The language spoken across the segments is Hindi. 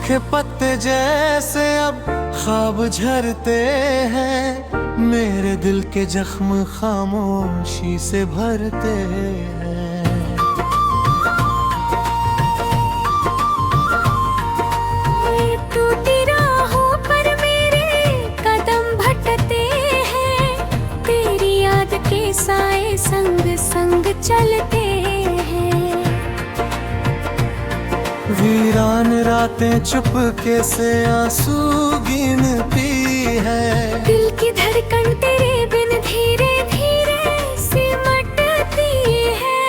सूखे पत्ते जैसे अब ख्वाब झरते हैं, मेरे दिल के जख्म खामोशी से भरते हैं। टूटी राहों पर मेरे कदम भटकते हैं, तेरी याद के साए संग संग चलते हैं। वीरान रातें चुपके से आंसू गिनती है, दिल की धड़कन तेरे बिन धीरे धीरे सिमटती है।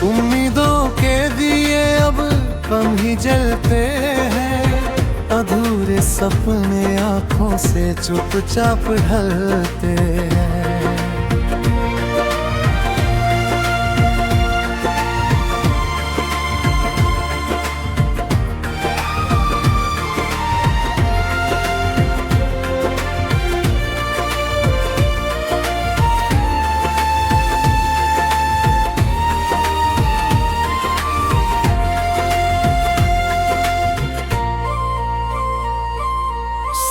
उम्मीदों के दिए अब कम ही जलते हैं, अधूरे सपने आंखों से चुपचाप ढलते हैं।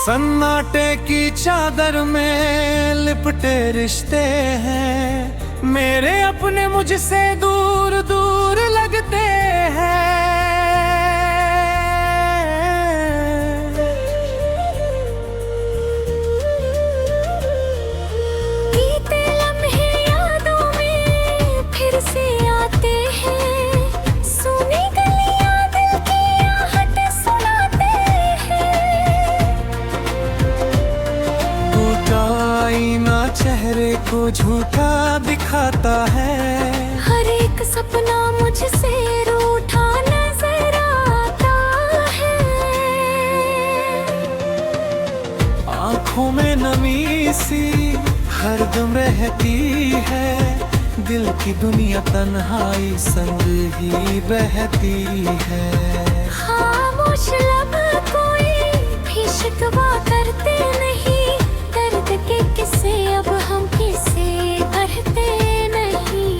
सन्नाटे की चादर में लिपटे रिश्ते हैं, मेरे अपने मुझसे दूर दूर लगते हैं। बीते लम्हे यादों में फिर से आते हैं, सुनी गलियां दिल की आहट सुनाते हैं। आईना चेहरे को झूठा दिखाता है, हर एक सपना मुझसे रूठा नजर आता है। आँखों में नमी सी हरदम रहती है, दिल की दुनिया तन्हाई संग ही बहती है। खामोश लब कोई भी शिकवा करते नहीं, दर्द के किस्से अब हम किसे करते नहीं।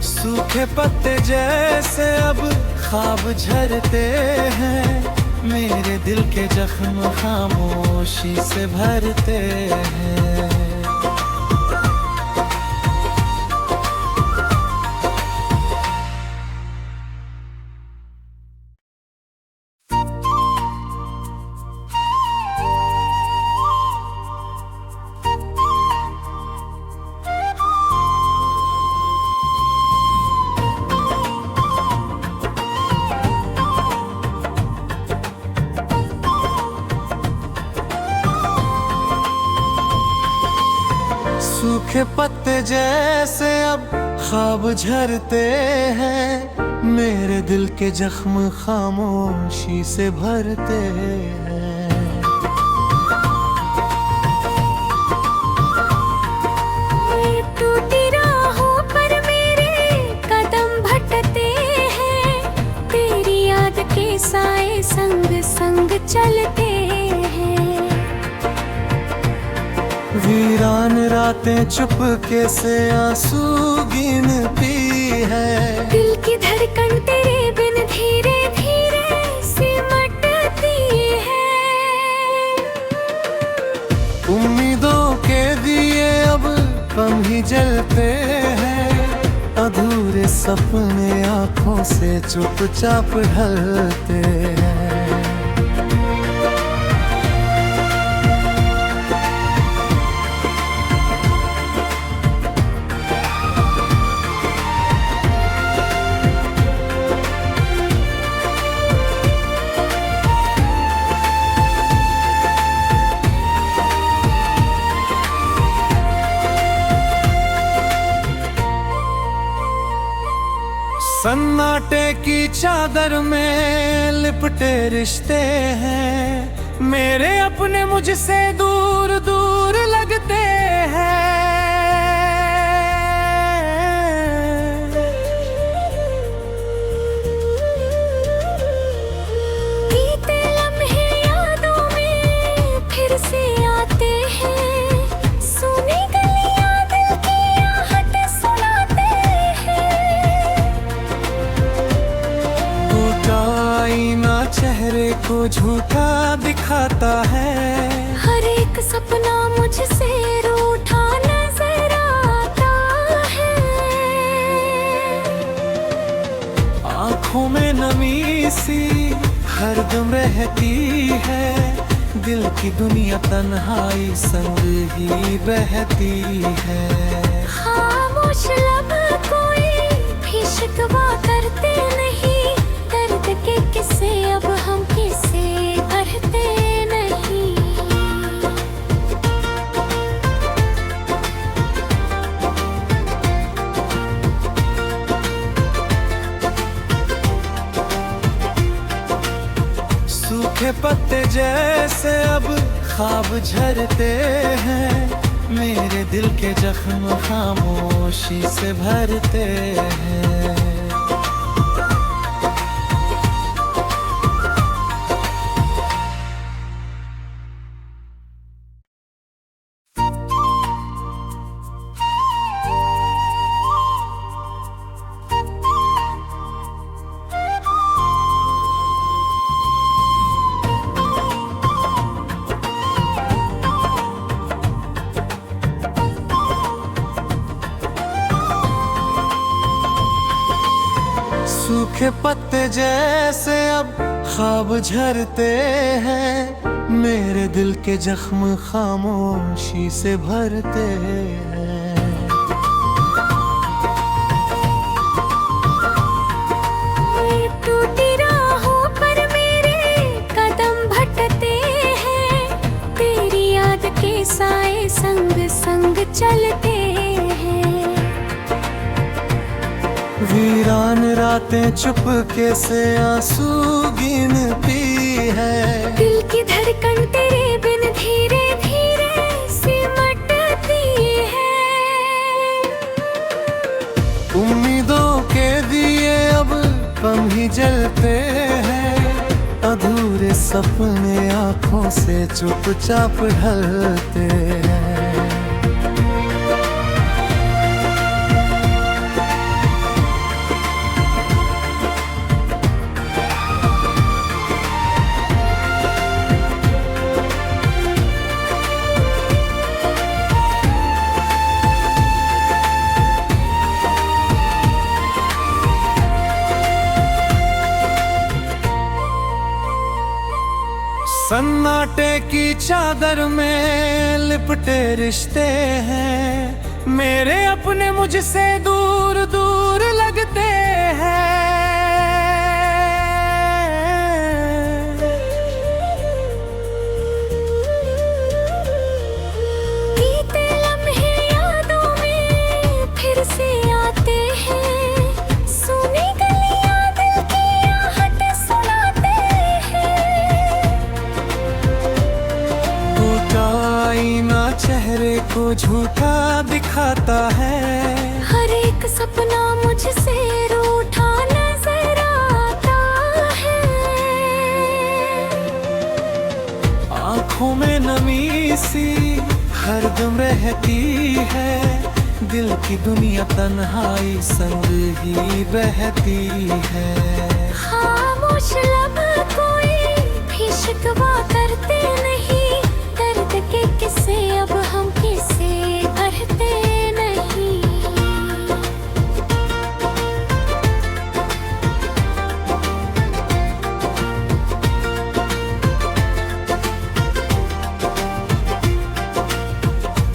सूखे पत्ते जैसे अब ख्वाब झरते हैं, मेरे दिल के जख्म खामोशी से भरते हैं। सूखे पत्ते जैसे अब ख्वाब झरते हैं, मेरे दिल के जख्म खामोशी से भरते हैं। टूटी राहों पर मेरे कदम भटकते हैं, तेरी याद के साए संग संग चलते हैं। वीरान रातें चुपके से आंसू गिनती है, दिल की धड़कन तेरे बिन धीरे धीरे सिमटती है। उम्मीदों के दिए अब कम ही जलते हैं, अधूरे सपने आंखों से चुपचाप ढलते हैं। सन्नाटे की चादर में लिपटे रिश्ते हैं, मेरे अपने मुझसे दूर दूर लगते हैं। बीते लम्हे यादों को झूठा दिखाता है। हर एक सपना मुझसे रूठा नजर आता है। आँखों में नमी सी हरदम रहती है, दिल की दुनिया तन्हाई संग ही बहती है। खामोश लब कोई भी शिकवा करते नहीं, दर्द के किस्से अब हम किसे करते नहीं। सूखे पत्ते जैसे अब ख्वाब झरते हैं, मेरे दिल के जख्म खामोशी से भरते हैं। सूखे पत्ते जैसे अब ख्वाब झरते हैं, मेरे दिल के जख्म खामोशी से भरते हैं। टूटी राहों पर मेरे कदम भटकते हैं, तेरी याद के साए संग संग चलते हैं। वीरान रातें चुपके से आंसू गिनती है, दिल की धड़कन तेरे बिन धीरे धीरे सिमटती है। उम्मीदों के दिए अब कम ही जलते हैं, अधूरे सपने आंखों से चुपचाप ढलते हैं। सन्नाटे की चादर में लिपटे रिश्ते हैं, मेरे अपने मुझसे दूर दूर लगते हैं। बीते लम्हे यादों में फिर से आते हैं, सुनी गलियां दिल की आहट सुनाते हैं। आईना चेहरे को झूठा दिखाता है, हर एक सपना मुझसे रूठा नजर आता है। आँखों में नमी सी हरदम रहती है, दिल की दुनिया तन्हाई संग ही बहती है। खामोश लब कोई भी शिकवा करते नहीं, दर्द के किस्से अब हम किसे करते नहीं।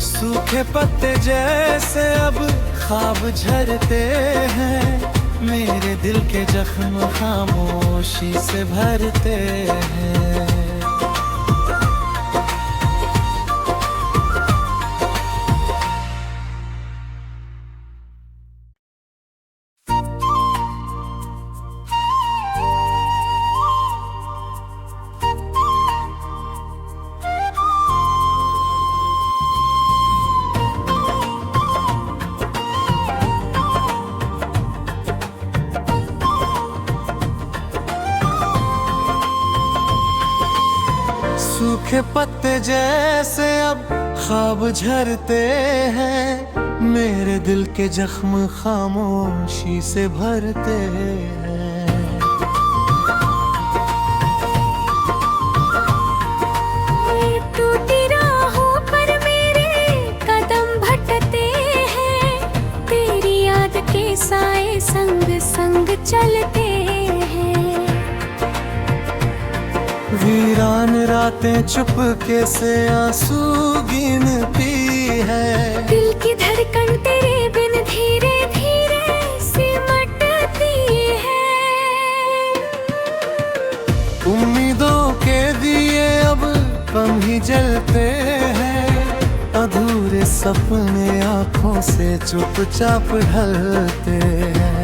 सूखे पत्ते जैसे अब ख्वाब झरते हैं, मेरे दिल के जख्म खामोशी से भरते हैं। सूखे पत्ते जैसे अब ख्वाब झरते हैं, मेरे दिल के जख्म खामोशी से भरते हैं। के साए संग संग चलते हैं। वीरान रातें चुपके से आंसू गिनती है। दिल की धड़कन तेरे बिन धीरे धीरे सिमटती है। उम्मीदों के दिए अब कम ही जलते हैं। अधूरे सपने आंखों से चुपचाप ढलते हैं।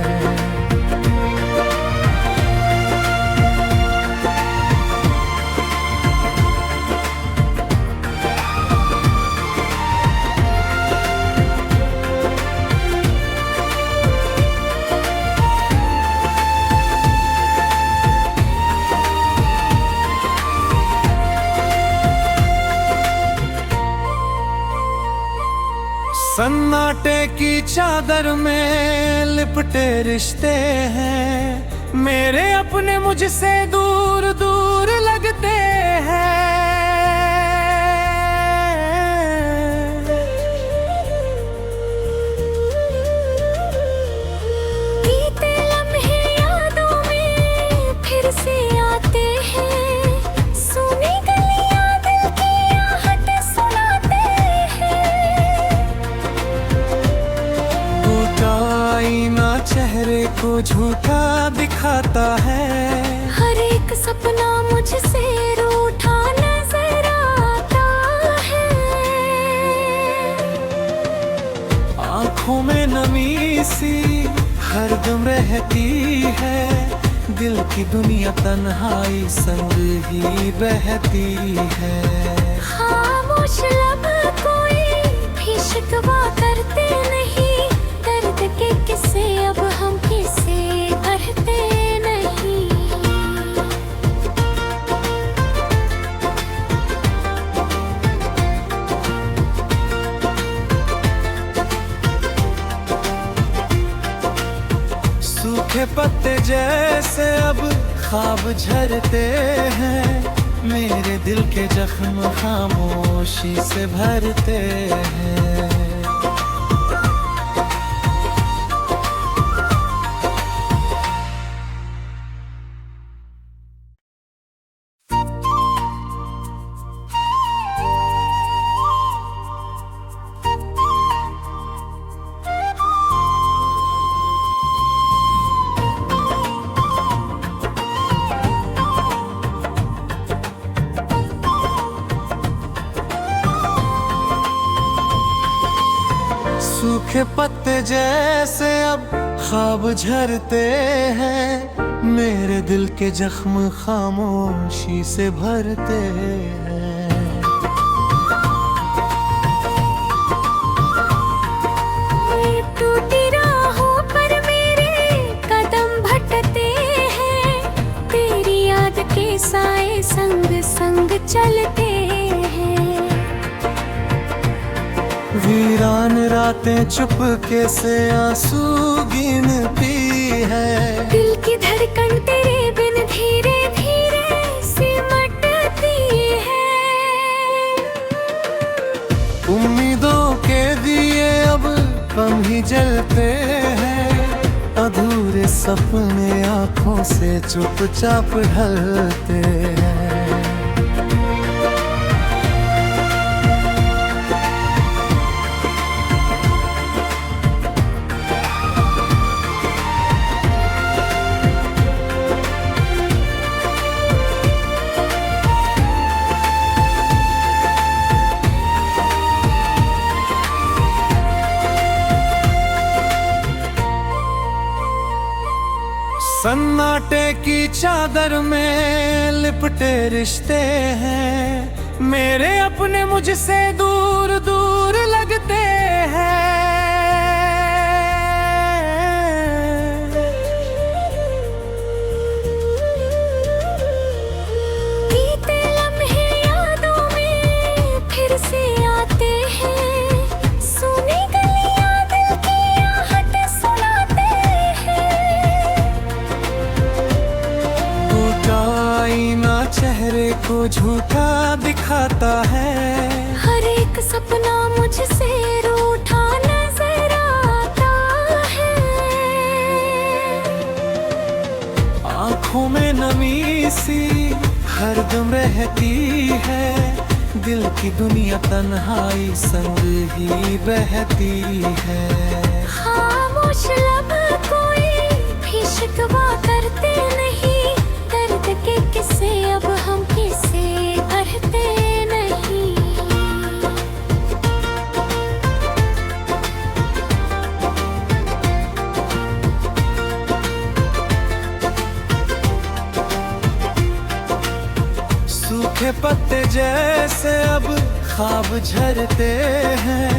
सन्नाटे की चादर में लिपटे रिश्ते हैं। मेरे अपने मुझसे दूर दूर लगते हैं। बीते लम्हे यादों में फिर से आते हैं। सुनी गलियां दिल की आहट सुनाते हैं। आईना चेहरे को झूठा दिखाता है। हर एक सपना मुझसे रूठा नजर आता है। आँखों में नमी सी हरदम रहती है। दिल की दुनिया तन्हाई संग ही बहती है। खामोश लब कोई भी शिकवा करते नहीं। दर्द के किस्से अब हम किसे करते नहीं। सूखे पत्ते जैसे अब ख्वाब झरते हैं। मेरे दिल के जख्म खामोशी से भरते हैं। सूखे पत्ते जैसे अब ख्वाब झरते हैं। मेरे दिल के जख्म खामोशी से भरते हैं। टूटी राहों पर मेरे कदम भटकते हैं। तेरी याद के साए संग संग चलते हैं। वीरान रातें चुपके से आंसू गिनती है। दिल की धड़कन तेरे बिन धीरे धीरे सिमटती है। उम्मीदों के दिए अब कम ही जलते हैं। अधूरे सपने आंखों से चुपचाप ढलते हैं। सन्नाटे की चादर में लिपटे रिश्ते हैं। मेरे अपने मुझसे दूर दूर लगते हैं। बीते लम्हे यादों में फिर से आते हैं। सुनी गलियां दिल की आहट सुनाते हैं। आईना चेहरे को झूठा दिखाता है। हर एक सपना मुझसे रूठा नजर आता है। आँखों में नमी सी हरदम रहती है, दिल की दुनिया तन्हाई संग ही बहती है। खामोश लब कोई भी शिकवा करते नहीं, दर्द के किस्से अब हम किसे भरते नहीं। सूखे पत्ते जैसे अब ख्वाब झरते हैं,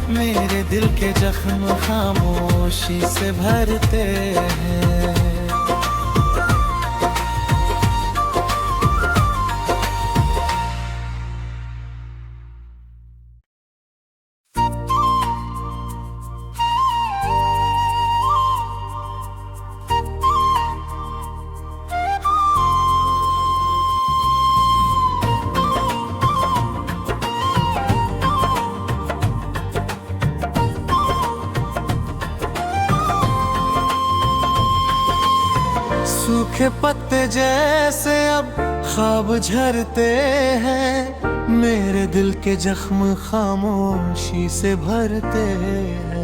मेरे दिल के जख्म खामोशी से भरते हैं। सूखे पत्ते जैसे अब ख्वाब झरते हैं, मेरे दिल के जख्म खामोशी से भरते हैं।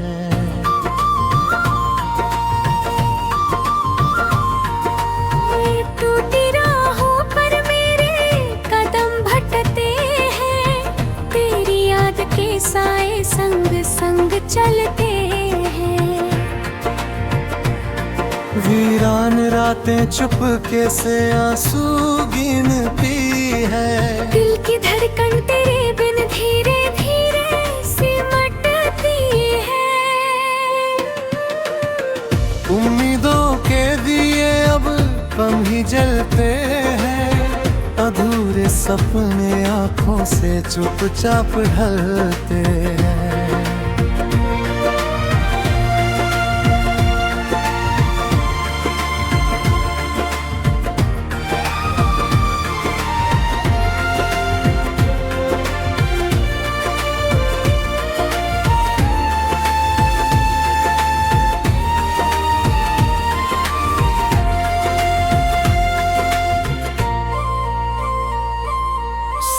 टूटी राहों पर मेरे कदम भटकते हैं, तेरी याद के साए संग संग चलते हैं। वीरान रातें चुपके से आंसू गिनती है, दिल की धड़कन तेरे बिन धीरे धीरे सिमटती है। उम्मीदों के दिए अब कम ही जलते हैं, अधूरे सपने आंखों से चुपचाप ढलते हैं।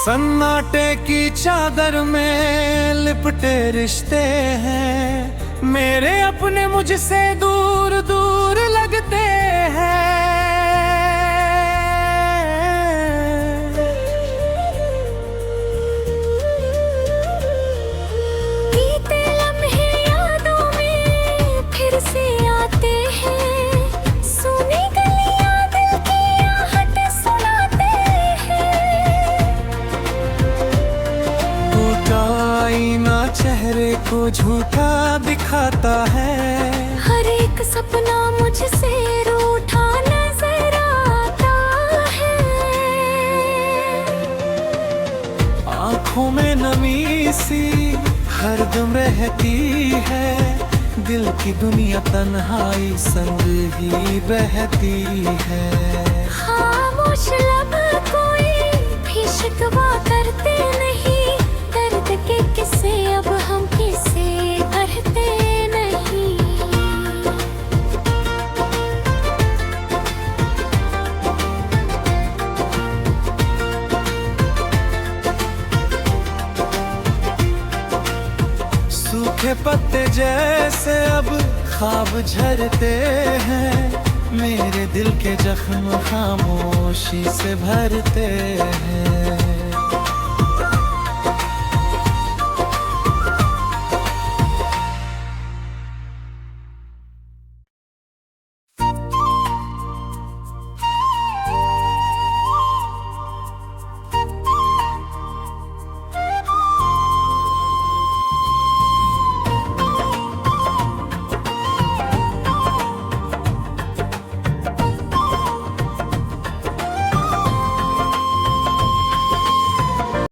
सन्नाटे की चादर में लिपटे रिश्ते हैं, मेरे अपने मुझसे दूर दूर लगते हैं। बीते लम्हे यादों में फिर से आते हैं, सुनी गलियां दिल की आहट सुनाते हैं। आईना चेहरे को झूठा दिखाता है, हर एक सपना मुझसे रूठा नजर आता है। आँखों में नमी सी हरदम रहती है, दिल की दुनिया तन्हाई संग ही बहती है। खामोश लब कोई भी शिकवा करते नहीं, दर्द के किस्से अब हम किसे भरते नहीं। सूखे पत्ते जैसे अब ख्वाब झरते हैं, मेरे दिल के जख्म खामोशी से भरते हैं।